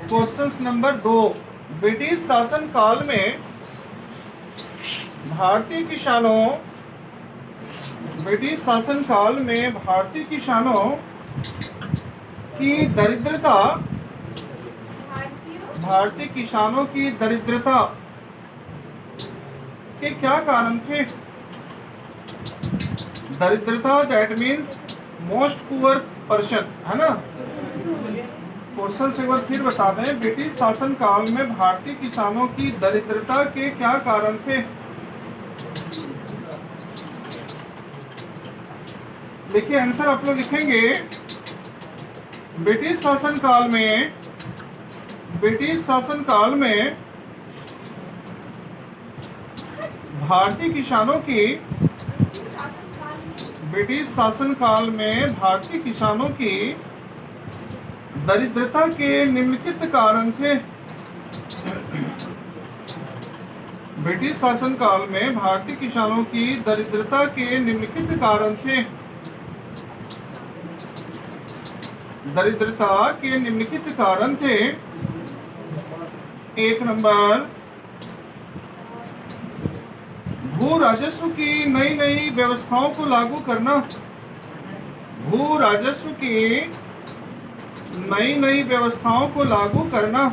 Question number 2, British शासन काल में भारतीय किसानों की दरिद्रता भारतीय किसानों की दरिद्रता के क्या कारण थे? दरिद्रता that means most poor person, है ना। क्वेश्चन से एक बार फिर बता दें, ब्रिटिश शासन काल में भारतीय किसानों की दरिद्रता के क्या कारण थे? देखिए आंसर आप लोग लिखेंगे, ब्रिटिश शासन काल में भारतीय किसानों की दरिद्रता के निम्नलिखित कारण थे। ब्रिटिश शासन काल में भारतीय किसानों की दरिद्रता के निम्नलिखित कारण थे। दरिद्रता के निम्नलिखित कारण थे। 1 नंबर, भू राजस्व की नई व्यवस्थाओं को लागू करना। भू राजस्व की नई व्यवस्थाओं को लागू करना।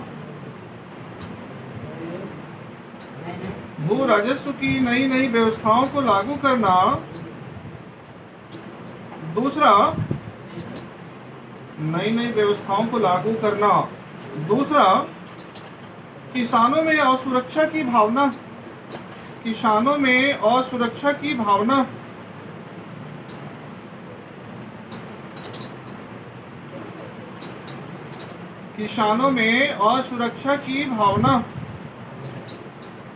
भू राजस्व की नई व्यवस्थाओं को लागू करना। दूसरा, नई व्यवस्थाओं को लागू करना। दूसरा, किसानों में असुरक्षा की भावना। किसानों में असुरक्षा की भावना। किसानों में असुरक्षा की भावना।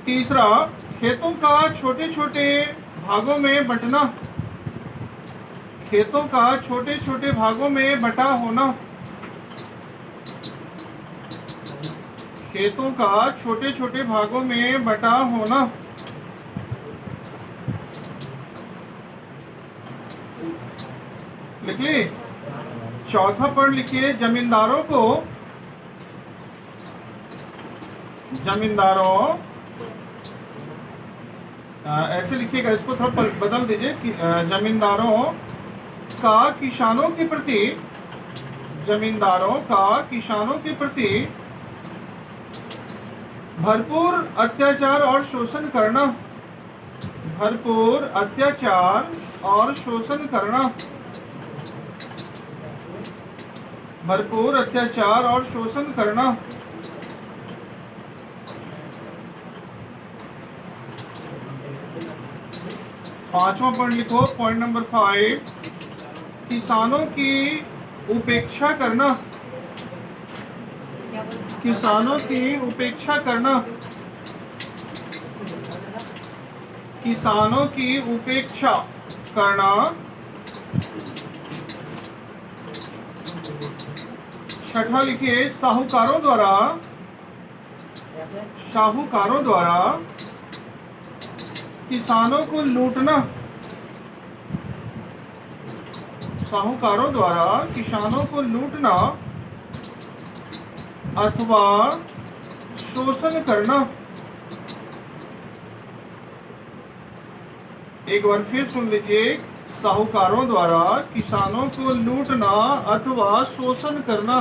तीसरा, खेतों का छोटे छोटे भागों में बंटना। खेतों का छोटे छोटे भागों में बंटा होना। खेतों का छोटे छोटे भागों में बंटा होना। लिख ली। चौथा पॉइंट लिखिए, जमींदारों ऐसे लिखिएगा, इसको थोड़ा बदल दीजिए कि जमींदारों का किसानों के प्रति भरपूर अत्याचार और शोषण करना। भरपूर अत्याचार और शोषण करना। भरपूर अत्याचार और शोषण करना। पांचवा पॉइंट लिखो, पॉइंट नंबर 5, किसानों की उपेक्षा करना। किसानों की उपेक्षा करना। किसानों की उपेक्षा करना। छठा लिखिए, साहूकारों द्वारा किसानों को लूटना। साहूकारों द्वारा किसानों को लूटना अथवा शोषण करना। एक बार फिर सुन लीजिए, साहूकारों द्वारा किसानों को लूटना अथवा शोषण करना।